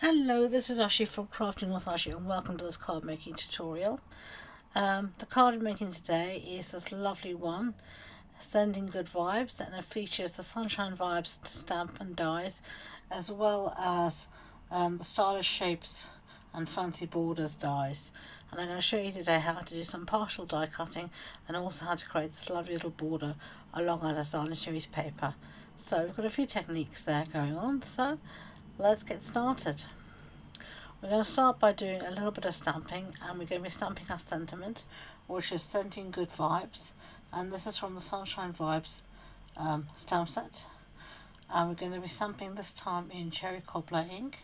Hello, this is Ashee from Crafting with Ashee and welcome to this card making tutorial. The card I'm making today is this lovely one, Sending Good Vibes, and it features the Sunshine Vibes stamp and dies, as well as the stylish shapes and fancy borders dies. And I'm going to show you today how to do some partial die cutting and also how to create this lovely little border along our designer series paper. So we've got a few techniques there going on, so let's get started. We're going to start by doing a little bit of stamping, and we're going to be stamping our sentiment, which is Sending Good Vibes, and this is from the Sunshine Vibes stamp set, and we're going to be stamping this time in Cherry Cobbler ink.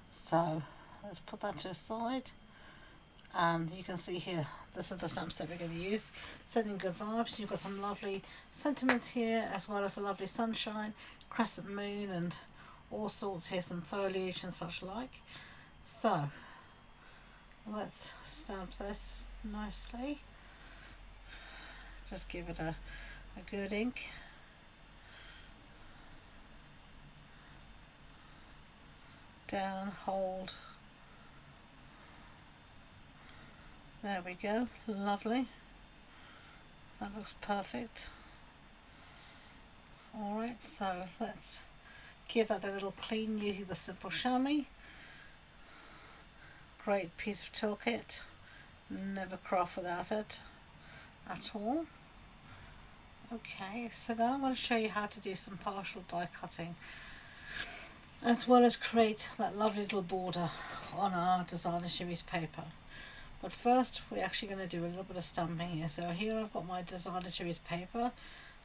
So let's put that to the side, and you can see here this is the stamp set we're going to use, Sending Good Vibes. You've got some lovely sentiments here, as well as a lovely sunshine, crescent moon, and all sorts here, some foliage and such like. So let's stamp this nicely. Just give it a good ink. Down, hold. There we go, lovely. That looks perfect. Alright, so let's give that a little clean using the simple chamois. Great piece of toolkit, never craft without it at all. Okay, so now I'm going to show you how to do some partial die cutting, as well as create that lovely little border on our designer series paper. But first we're actually going to do a little bit of stamping here. So here I've got my designer series paper,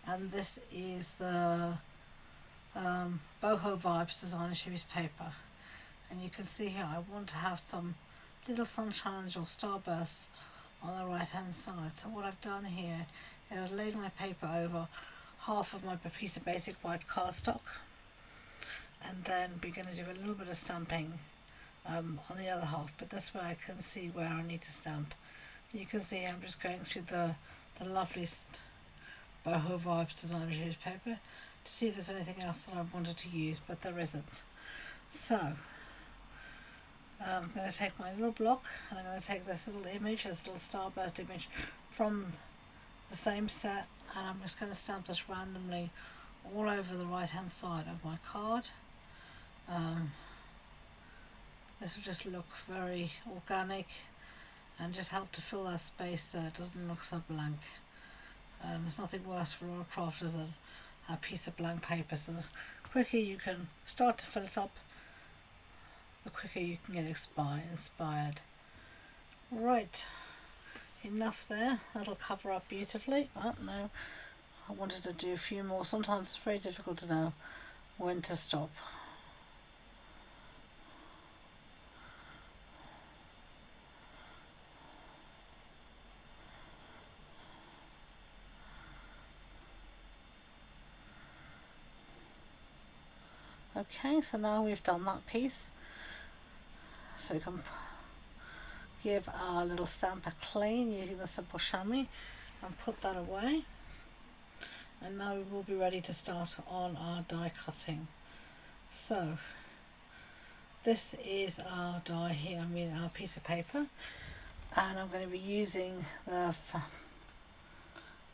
and this is the Boho Vibes designer series paper. And you can see here I want to have some little sunshines or starbursts on the right hand side. So what I've done here is I've laid my paper over half of my piece of basic white cardstock, and then we're going to do a little bit of stamping on the other half, but this way I can see where I need to stamp. You can see I'm just going through the loveliest Boho Vibes designer series paper to see if there's anything else that I wanted to use, but there isn't. So I'm going to take my little block, and I'm going to take this little image, this little starburst image from the same set, and I'm just going to stamp this randomly all over the right hand side of my card. This will just look very organic and just help to fill that space so it doesn't look so blank. There's nothing worse for a crafters than a piece of blank paper, so the quicker you can start to fill it up, the quicker you can get inspired. Right, enough there, that'll cover up beautifully. Oh no, I wanted to do a few more. Sometimes it's very difficult to know when to stop. Okay, so now we've done that piece, so we can give our little stamp a clean using the simple chamois and put that away. And now we will be ready to start on our die cutting. So this is our die here, our piece of paper, and I'm going to be using the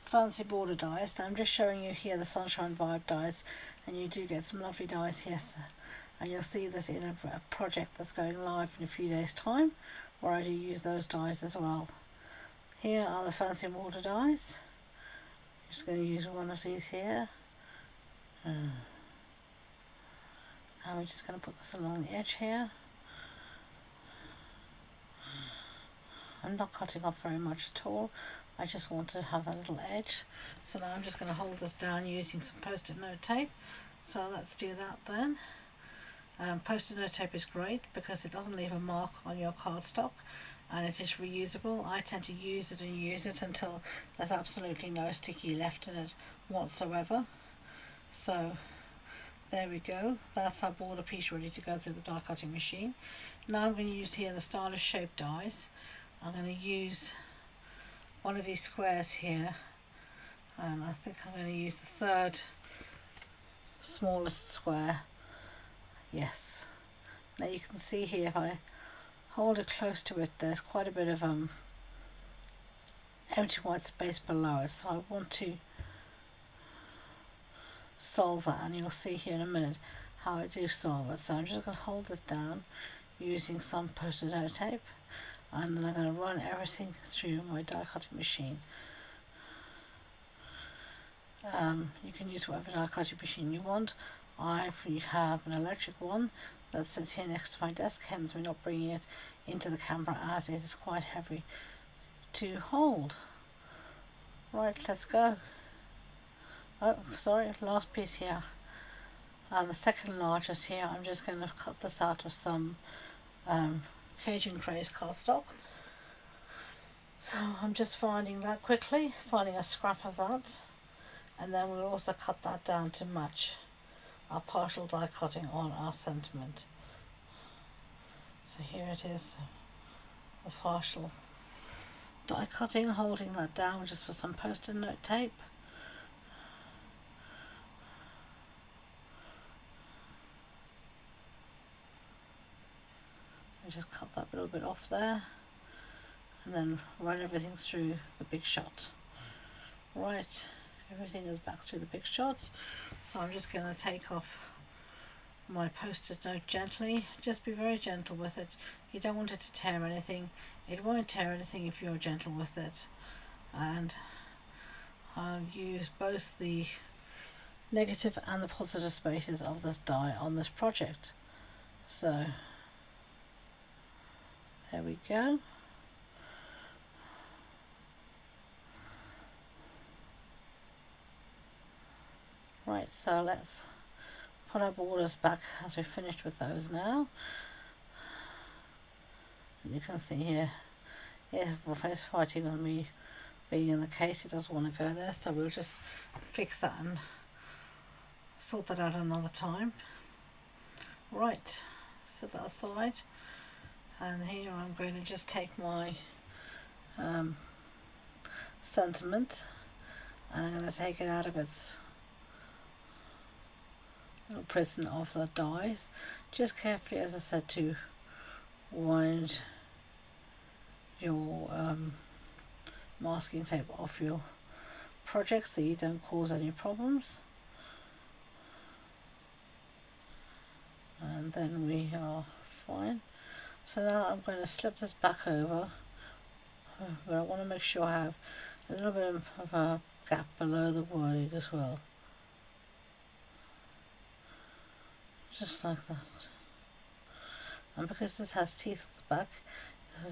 fancy border dies. Now I'm just showing you here the Sunshine Vibe dies, and you do get some lovely dies here, and you'll see this in a project that's going live in a few days time, where I do use those dies as well. Here are the fancy border dies. Just going to use one of these here, and we're just going to put this along the edge here. I'm not cutting off very much at all, I just want to have a little edge. So now I'm just going to hold this down using some post-it note tape. So let's do that then. Post-it note tape is great because it doesn't leave a mark on your cardstock, and it is reusable. I tend to use it and use it until there's absolutely no sticky left in it whatsoever. So there we go, that's our border piece ready to go through the die cutting machine. Now I'm going to use here the stylish shape dies. I'm going to use one of these squares here, and I think I'm going to use the third smallest square. Yes, Now you can see here, if I hold it close to it, there's quite a bit of empty white space below it, so I want to solve that, and you'll see here in a minute how I do solve it. So I'm just going to hold this down using some post-it note tape, and then I'm going to run everything through my die cutting machine. You can use whatever die cutting machine you want. I have an electric one that sits here next to my desk, hence we're not bringing it into the camera as it is quite heavy to hold. Right, let's go. Oh, sorry, last piece here. And the second largest here, I'm just going to cut this out of some Cajun Craze cardstock. So I'm just finding that quickly, finding a scrap of that, and then we'll also cut that down to match our partial die cutting on our sentiment. So here it is, the partial die cutting, holding that down just for some post-it note tape. And just cut that little bit off there, and then run everything through the Big Shot. Right, everything is back through the Big Shot, so I'm just going to take off my post-it note gently. Just be very gentle with it. You don't want it to tear anything. It won't tear anything if you're gentle with it. And I'll use both the negative and the positive spaces of this die on this project. So there we go. Right, so let's put our borders back as we're finished with those now. And you can see here, it's fighting on me being in the case. It doesn't want to go there, so we'll just fix that and sort that out another time. Right, set that aside, and here I'm going to just take my sentiment, and I'm going to take it out of its little prison of the dies. Just carefully, as I said, to wind your masking tape off your project so you don't cause any problems. And then we are fine. So now I'm going to slip this back over, but I want to make sure I have a little bit of a gap below the wording as well. Just like that. And because this has teeth at the back,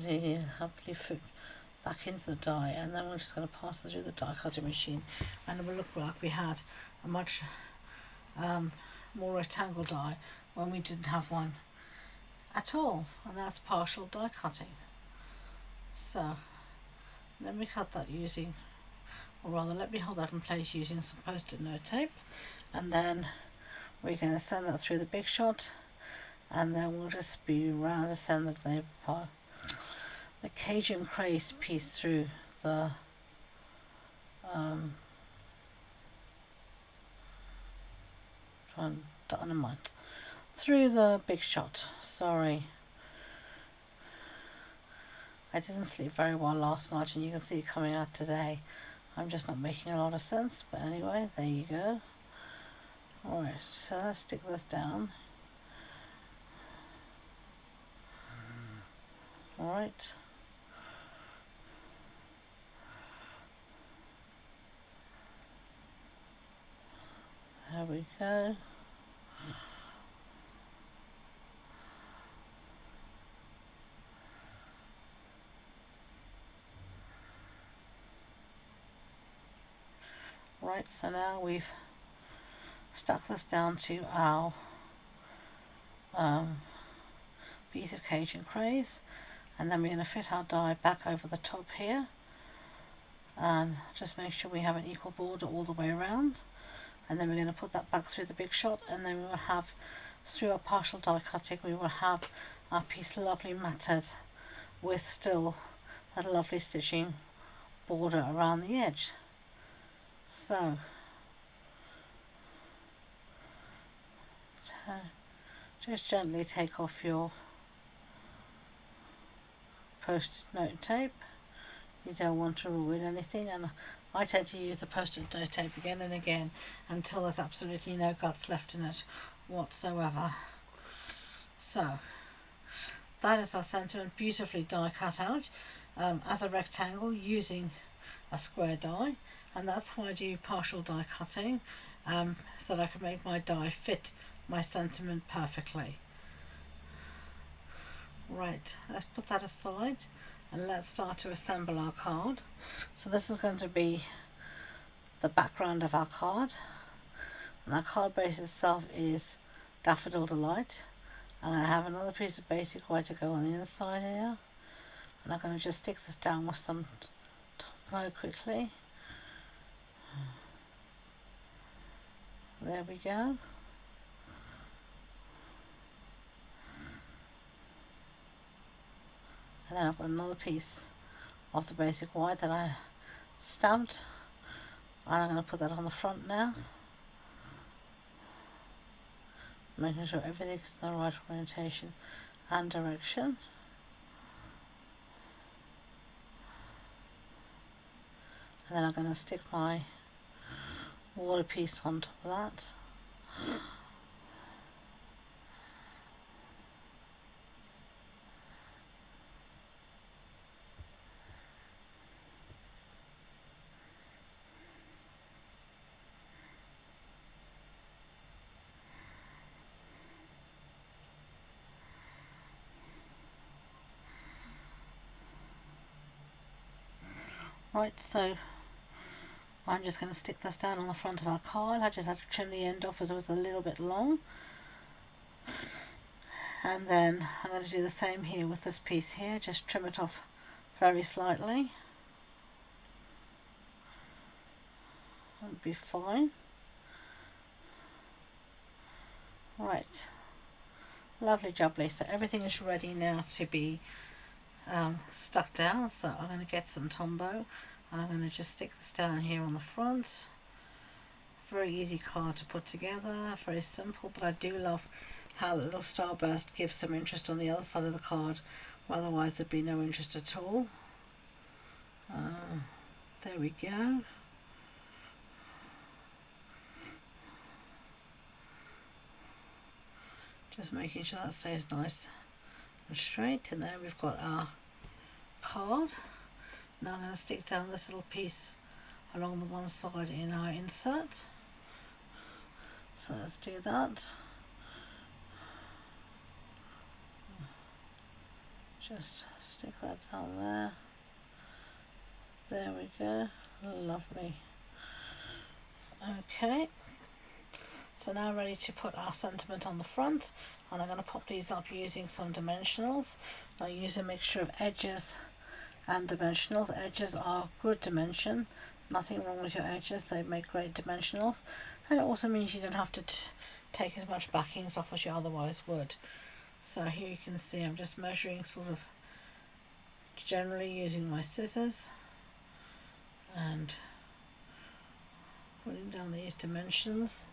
you can happily fit back into the die, and then we're just going to pass it through the die cutting machine, and it will look like we had a much more rectangle die when we didn't have one at all, and that's partial die cutting. So let me cut that using, or rather let me hold that in place using some post-it note tape, and then we're going to send that through the Big Shot, and then we'll just be around to send the Cajun Craze piece through the through the Big Shot. Sorry, I didn't sleep very well last night, and you can see it coming out today. I'm just not making a lot of sense, but anyway, there you go. Alright, so let's stick this down. Alright. There we go. Right, so now we've stuck this down to our piece of Cajun Craze, and then we're going to fit our die back over the top here, and just make sure we have an equal border all the way around, and then we're going to put that back through the Big Shot, and then we will have, through our partial die cutting, we will have our piece lovely matted with still that lovely stitching border around the edge. So just gently take off your post-it note tape. You don't want to ruin anything, and I tend to use the post-it note tape again and again until there's absolutely no guts left in it whatsoever. So that is our sentiment, beautifully die cut out as a rectangle using a square die, and that's how I do partial die cutting, so that I can make my die fit my sentiment perfectly. Right, let's put that aside and let's start to assemble our card. So this is going to be the background of our card, and our card base itself is Daffodil Delight. I'm going to have another piece of basic white to go on the inside here, and I'm going to just stick this down with some Tombow quickly. There we go. And then I've got another piece of the basic white that I stamped, and I'm going to put that on the front now, making sure everything's in the right orientation and direction. And then I'm going to stick my water piece on top of that. Right, so I'm just going to stick this down on the front of our card. I just had to trim the end off as it was a little bit long. And then I'm going to do the same here with this piece here, just trim it off very slightly. That'll be fine. Right, lovely jubbly. So everything is ready now to be stuck down. So I'm going to get some Tombow and I'm going to just stick this down here on the front. Very easy card to put together, very simple, but I do love how the little starburst gives some interest on the other side of the card, where otherwise there'd be no interest at all. There we go. Just making sure that stays nice and straight, and there we've got our card. Now I'm going to stick down this little piece along the one side in our insert. So let's do that. Just stick that down there. There we go. Lovely. Okay. So now ready to put our sentiment on the front, and I'm going to pop these up using some dimensionals. I use a mixture of edges and dimensionals. Edges are good dimension. Nothing wrong with your edges, they make great dimensionals, and it also means you don't have to take as much backings off as you otherwise would. So here you can see I'm just measuring sort of generally using my scissors and putting down these dimensions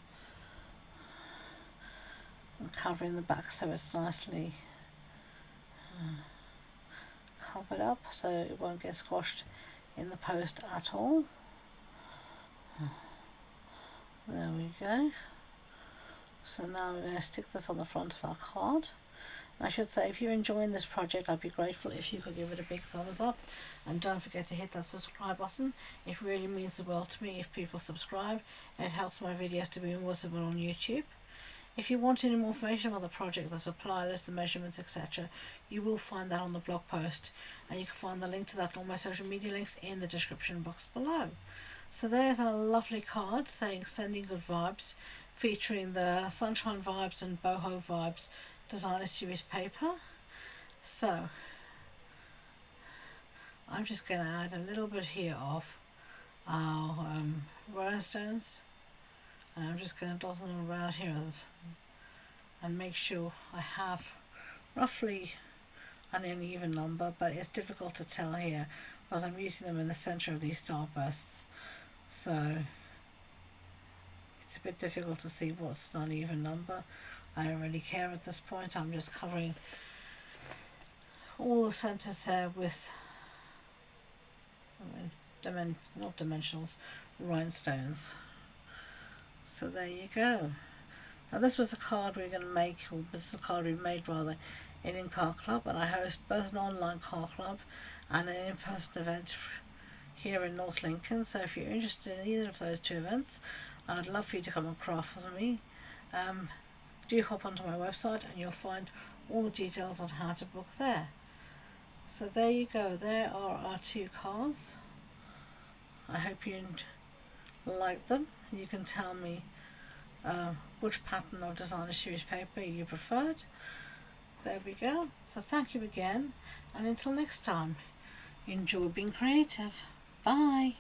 and covering the back so it's nicely covered up so it won't get squashed in the post at all. There we go. So now we're going to stick this on the front of our card. And I should say, if you're enjoying this project, I'd be grateful if you could give it a big thumbs up, and don't forget to hit that subscribe button. It really means the world to me if people subscribe. It helps my videos to be more visible on YouTube. If you want any more information about the project, the supply list, the measurements, etc., you will find that on the blog post, and you can find the link to that and all my social media links in the description box below. So there's a lovely card saying Sending Good Vibes, featuring the Sunshine Vibes and Boho Vibes Designer Series paper. So I'm just going to add a little bit here of our rhinestones, and I'm just going to dot them around here and make sure I have roughly an uneven number, but it's difficult to tell here because I'm using them in the center of these starbursts, so it's a bit difficult to see what's an uneven number. I don't really care at this point. I'm just covering all the centres there with not dimensionals, rhinestones. So there you go. Now this was a card we are going to make, or this is a card we made rather, in In-Card Club, and I host both an online card club and an in-person event here in North Lincoln. So if you're interested in either of those two events, I'd love for you to come and craft with me. Do hop onto my website and you'll find all the details on how to book there. So there you go, there are our two cards. I hope you like them. You can tell me which pattern or designer series paper you preferred. There we go. So thank you again, and until next time, enjoy being creative. Bye.